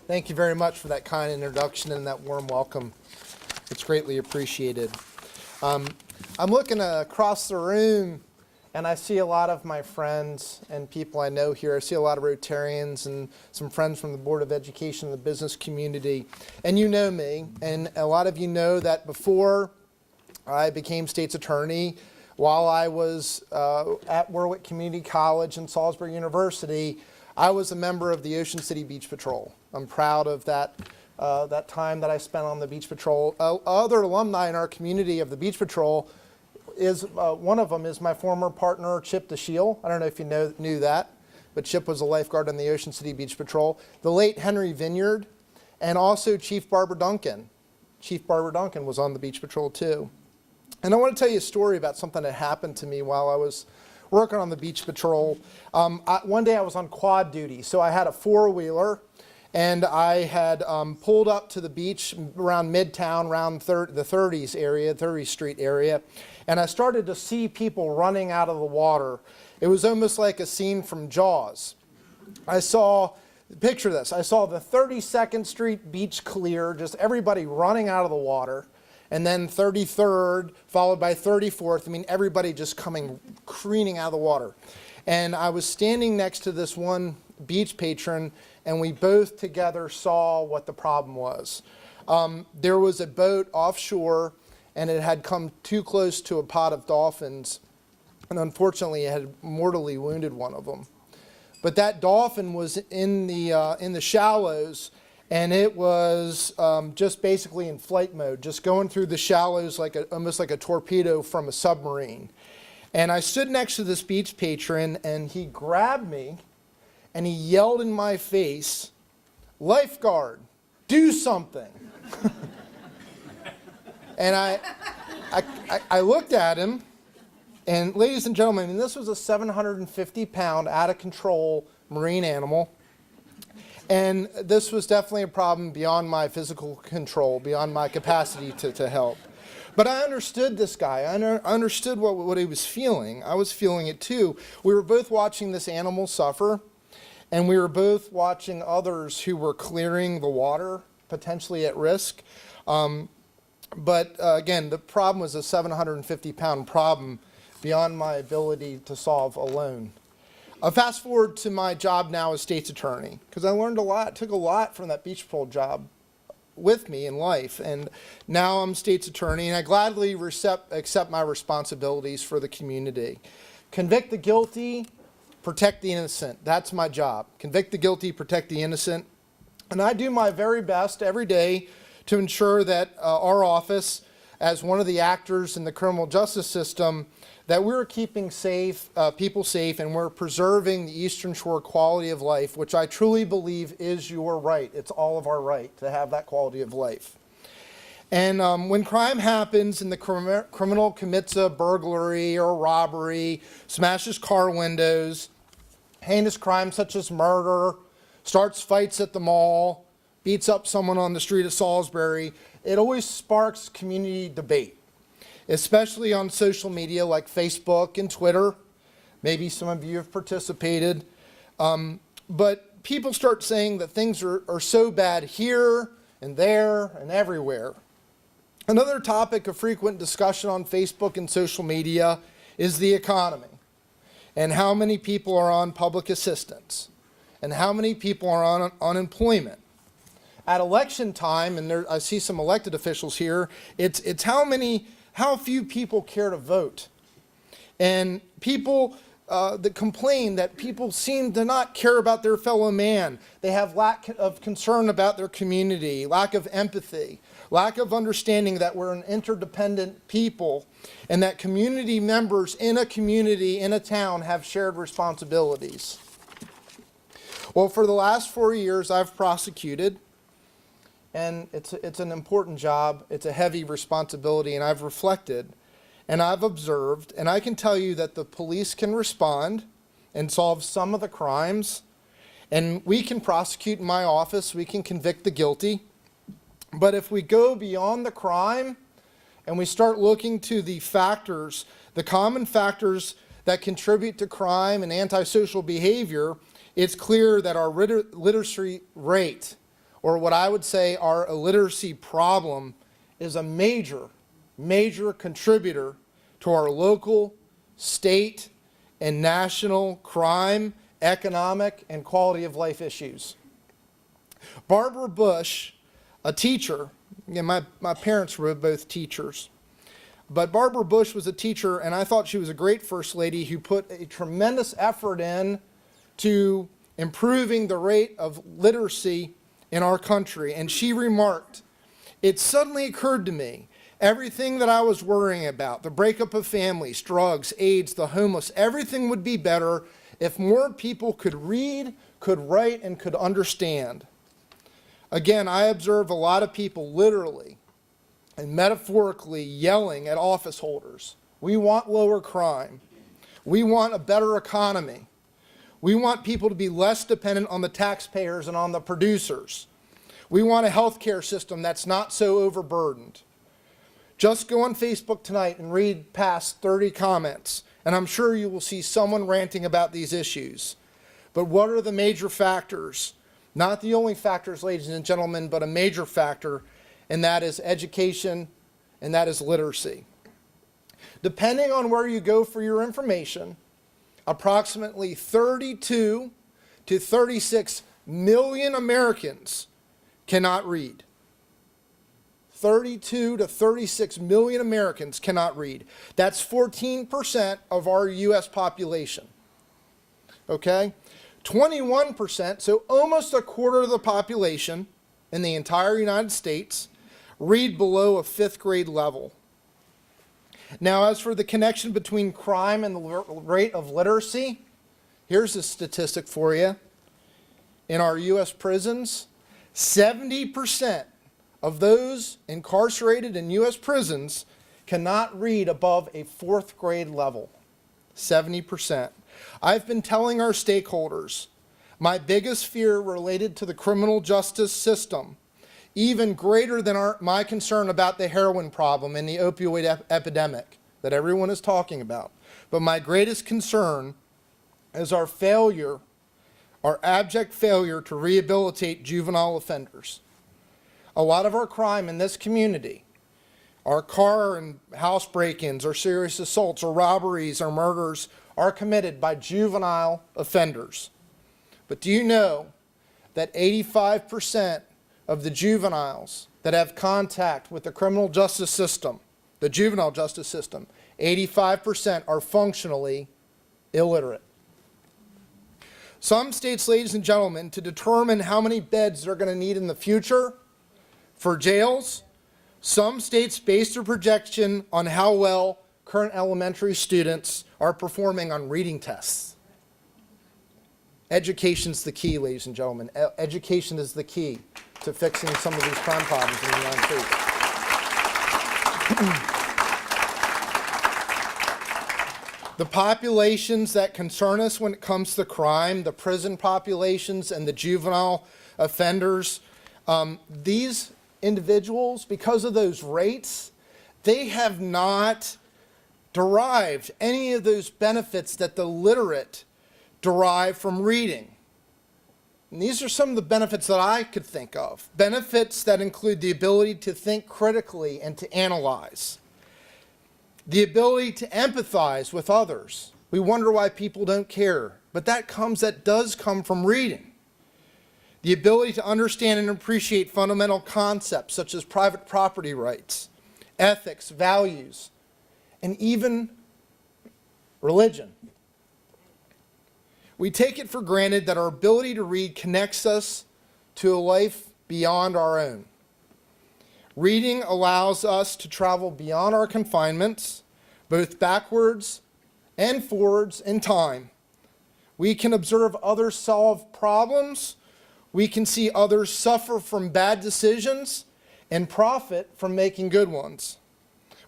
Thank you very much for that kind introduction and that warm welcome. It's greatly appreciated. I'm looking across the room, and I see a lot of my friends and people I know here. I see a lot of Rotarians and some friends from the Board of Education and the business community. And you know me, and a lot of you know that before I became state's attorney, while I was at Warwick Community College and Salisbury University, I was a member of the Ocean City Beach Patrol. I'm proud of that time that I spent on the Beach Patrol. Other alumni in our community of the Beach Patrol is, one of them is my former partner, Chip DeShiel. I don't know if you knew that, but Chip was a lifeguard on the Ocean City Beach Patrol. The late Henry Vineyard, and also Chief Barbara Duncan. Chief Barbara Duncan was on the Beach Patrol too. And I want to tell you a story about something that happened to me while I was working on the Beach Patrol. One day I was on quad duty, so I had a four-wheeler, and I had pulled up to the beach around Midtown, around the 30s area, 30th Street area, and I started to see people running out of the water. It was almost like a scene from Jaws. Picture this, I saw the 32nd Street beach clear, just everybody running out of the water, and then 33rd, followed by 34th. I mean, everybody just coming careening out of the water. And I was standing next to this one beach patron, and we both together saw what the problem was. There was a boat offshore, and it had come too close to a pod of dolphins, and unfortunately it had mortally wounded one of them. But that dolphin was in the shallows, and it was just basically in flight mode, just going through the shallows almost like a torpedo from a submarine. And I stood next to this beach patron, and he grabbed me, and he yelled in my face, "Lifeguard, do something." And I looked at him, and ladies and gentlemen, I mean, this was a 750-pound, out-of-control marine animal. And this was definitely a problem beyond my physical control, beyond my capacity to help. But I understood this guy. I understood what he was feeling. I was feeling it too. We were both watching this animal suffer, and we were both watching others who were clearing the water, potentially at risk. But again, the problem was a 750-pound problem beyond my ability to solve alone. Fast forward to my job now as state's attorney, because I learned a lot, took a lot from that Beach Patrol job with me in life. And now I'm state's attorney, and I gladly accept my responsibilities for the community. Convict the guilty, protect the innocent. That's my job. Convict the guilty, protect the innocent. And I do my very best every day to ensure that our office, as one of the actors in the criminal justice system, that we're keeping people safe, and we're preserving the Eastern Shore quality of life, which I truly believe is your right. It's all of our right to have that quality of life. And when crime happens and the criminal commits a burglary or a robbery, smashes car windows, heinous crimes such as murder, starts fights at the mall, beats up someone on the street of Salisbury, it always sparks community debate, especially on social media like Facebook and Twitter. Maybe some of you have participated. But people start saying that things are so bad here and there and everywhere. Another topic of frequent discussion on Facebook and social media is the economy, and how many people are on public assistance, and how many people are on unemployment. At election time, and I see some elected officials here, it's how few people care to vote. And people that complain that people seem to not care about their fellow man. They have lack of concern about their community, lack of empathy, lack of understanding that we're an interdependent people, and that community members in a community, in a town, have shared responsibilities. Well, for the last 4 years, I've prosecuted. And it's an important job, it's a heavy responsibility, and I've reflected, and I've observed, and I can tell you that the police can respond and solve some of the crimes, and we can prosecute in my office, we can convict the guilty. But if we go beyond the crime, and we start looking to the factors, the common factors that contribute to crime and antisocial behavior, it's clear that our literacy rate, or what I would say our illiteracy problem, is a major, major contributor to our local, state, and national crime, economic, and quality of life issues. Barbara Bush, a teacher, again, my parents were both teachers, but Barbara Bush was a teacher, and I thought she was a great first lady who put a tremendous effort in to improving the rate of literacy in our country. And she remarked, "It suddenly occurred to me, everything that I was worrying about, the breakup of families, drugs, AIDS, the homeless, everything would be better if more people could read, could write, and could understand." Again, I observe a lot of people literally and metaphorically yelling at office holders. We want lower crime. We want a better economy. We want people to be less dependent on the taxpayers and on the producers. We want a healthcare system that's not so overburdened. Just go on Facebook tonight and read past 30 comments, and I'm sure you will see someone ranting about these issues. But what are the major factors? Not the only factors, ladies and gentlemen, but a major factor, and that is education, and that is literacy. Depending on where you go for your information, approximately 32 to 36 million Americans cannot read. 32 to 36 million Americans cannot read. That's 14% of our U.S. population. Okay? 21%, so almost a quarter of the population in the entire United States, read below a 5th grade level. Now, as for the connection between crime and the rate of literacy, here's a statistic for you. In our U.S. prisons, 70% of those incarcerated in U.S. prisons cannot read above a 4th grade level. 70%. I've been telling our stakeholders, my biggest fear related to the criminal justice system, even greater than my concern about the heroin problem and the opioid epidemic that everyone is talking about. But my greatest concern is our failure, our abject failure to rehabilitate juvenile offenders. A lot of our crime in this community, our car and house break-ins, or serious assaults, or robberies, or murders, are committed by juvenile offenders. But do you know that 85% of the juveniles that have contact with the criminal justice system, the juvenile justice system, 85% are functionally illiterate? Some states, ladies and gentlemen, to determine how many beds they're going to need in the future for jails, some states base their projection on how well current elementary students are performing on reading tests. Education's the key, ladies and gentlemen. Education is the key to fixing some of these crime problems in the United States. The populations that concern us when it comes to crime, the prison populations and the juvenile offenders, these individuals, because of those rates, they have not derived any of those benefits that the literate derive from reading. And these are some of the benefits that I could think of. Benefits that include the ability to think critically and to analyze. The ability to empathize with others. We wonder why people don't care, but that does come from reading. The ability to understand and appreciate fundamental concepts such as private property rights, ethics, values, and even religion. We take it for granted that our ability to read connects us to a life beyond our own. Reading allows us to travel beyond our confinements, both backwards and forwards in time. We can observe others solve problems. We can see others suffer from bad decisions and profit from making good ones.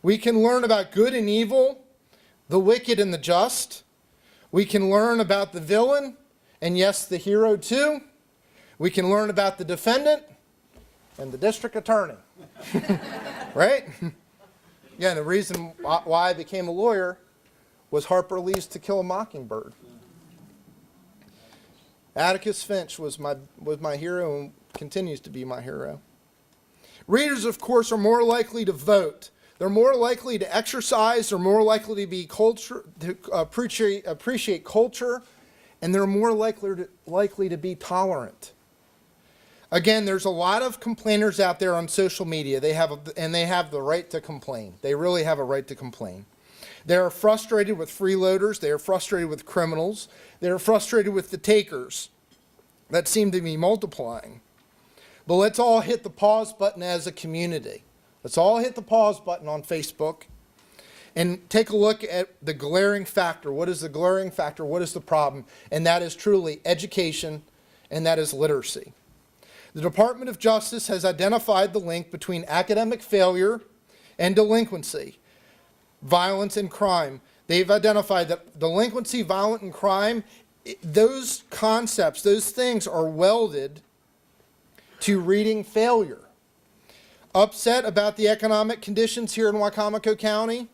We can learn about good and evil, the wicked and the just. We can learn about the villain, and yes, the hero too. We can learn about the defendant and the district attorney. Right? Yeah, the reason why I became a lawyer was Harper Lee's To Kill a Mockingbird. Atticus Finch was my hero, and continues to be my hero. Readers, of course, are more likely to vote. They're more likely to exercise. They're more likely to be appreciate culture, and they're more likely to be tolerant. Again, there's a lot of complainers out there on social media. They have the right to complain. They really have a right to complain. They are frustrated with freeloaders. They are frustrated with criminals. They are frustrated with the takers that seem to be multiplying. But let's all hit the pause button as a community. Let's all hit the pause button on Facebook and take a look at the glaring factor. What is the glaring factor? What is the problem? And that is truly education, and that is literacy. The Department of Justice has identified the link between academic failure and delinquency, violence, and crime. They've identified that delinquency, violence, and crime, those concepts, those things are welded to reading failure. Upset about the economic conditions here in Wicomico County,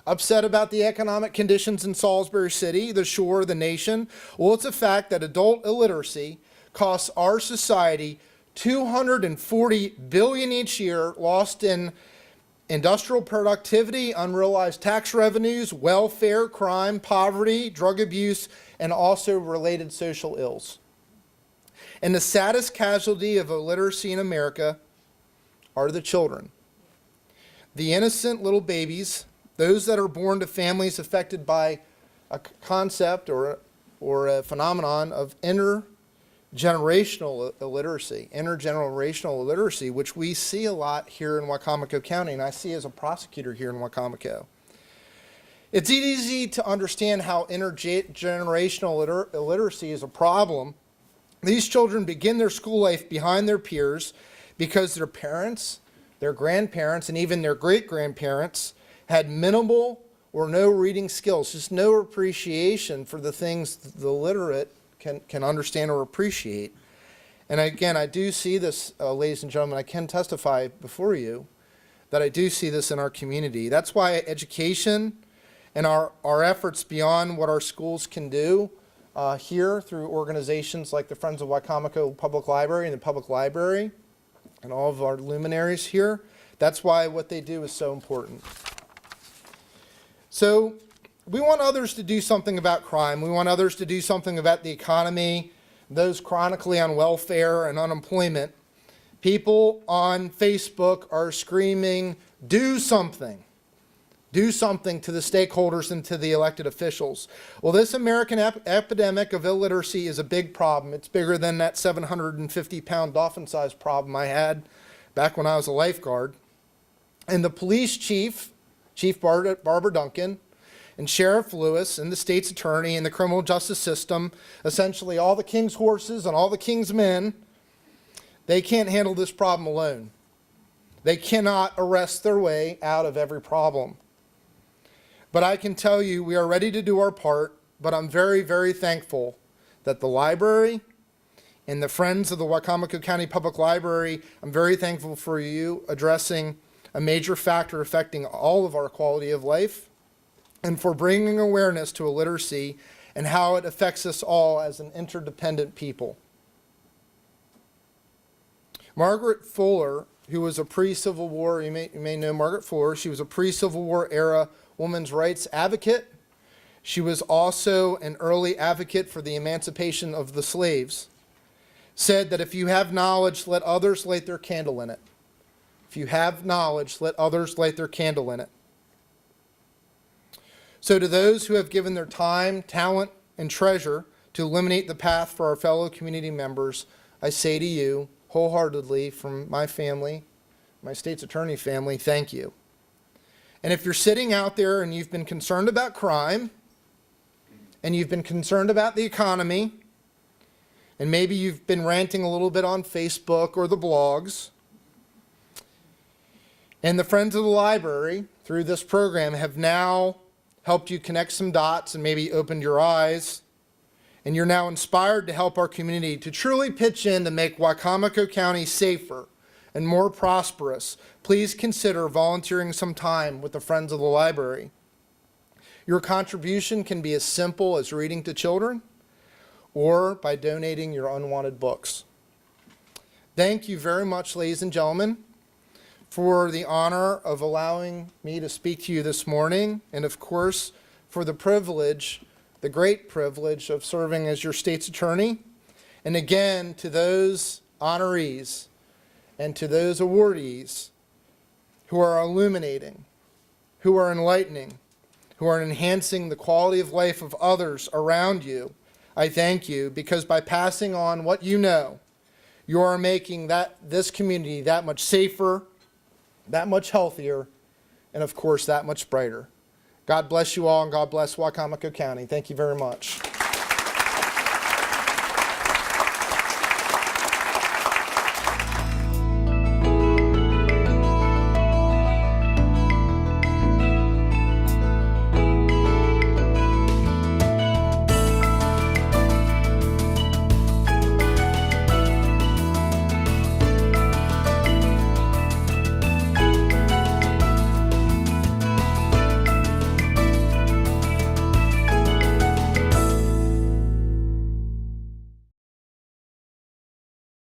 upset about the economic conditions in Salisbury City, the shore, the nation. Well, it's a fact that adult illiteracy costs our society $240 billion each year, lost in industrial productivity, unrealized tax revenues, welfare, crime, poverty, drug abuse, and also related social ills. And the saddest casualty of illiteracy in America are the children. The innocent little babies, those that are born to families affected by a concept or a phenomenon of intergenerational illiteracy, which we see a lot here in Wicomico County, and I see as a prosecutor here in Wicomico. It's easy to understand how intergenerational illiteracy is a problem. These children begin their school life behind their peers because their parents, their grandparents, and even their great-grandparents had minimal or no reading skills, just no appreciation for the things the literate can understand or appreciate. And again, I do see this, ladies and gentlemen, I can testify before you that I do see this in our community. That's why education and our efforts beyond what our schools can do here through organizations like the Friends of Wicomico Public Library and the Public Library and all of our luminaries here, that's why what they do is so important. So we want others to do something about crime. We want others to do something about the economy, those chronically on welfare and unemployment. People on Facebook are screaming, do something. Do something to the stakeholders and to the elected officials. Well, this American epidemic of illiteracy is a big problem. It's bigger than that 750-pound dolphin-sized problem I had back when I was a lifeguard. And the police chief, Chief Barbara Duncan, and Sheriff Lewis, and the state's attorney, and the criminal justice system, essentially all the king's horses and all the king's men, they can't handle this problem alone. They cannot arrest their way out of every problem. But I can tell you we are ready to do our part, but I'm very, very thankful that the library and the Friends of the Wicomico County Public Library, I'm very thankful for you addressing a major factor affecting all of our quality of life and for bringing awareness to illiteracy and how it affects us all as an interdependent people. Margaret Fuller, who was a pre-Civil War, you may know Margaret Fuller, she was a pre-Civil War era women's rights advocate. She was also an early advocate for the emancipation of the slaves. Said that if you have knowledge, let others light their candle in it. If you have knowledge, let others light their candle in it. So to those who have given their time, talent, and treasure to illuminate the path for our fellow community members, I say to you wholeheartedly from my family, my state's attorney family, thank you. And if you're sitting out there and you've been concerned about crime, and you've been concerned about the economy, and maybe you've been ranting a little bit on Facebook or the blogs, and the Friends of the Library, through this program, have now helped you connect some dots and maybe opened your eyes, and you're now inspired to help our community to truly pitch in to make Wicomico County safer and more prosperous, please consider volunteering some time with the Friends of the Library. Your contribution can be as simple as reading to children or by donating your unwanted books. Thank you very much, ladies and gentlemen, for the honor of allowing me to speak to you this morning, and of course, for the privilege, the great privilege of serving as your state's attorney. And again, to those honorees and to those awardees who are illuminating, who are enlightening, who are enhancing the quality of life of others around you, I thank you, because by passing on what you know, you are making this community that much safer, that much healthier, and of course, that much brighter. God bless you all, and God bless Wicomico County. Thank you very much.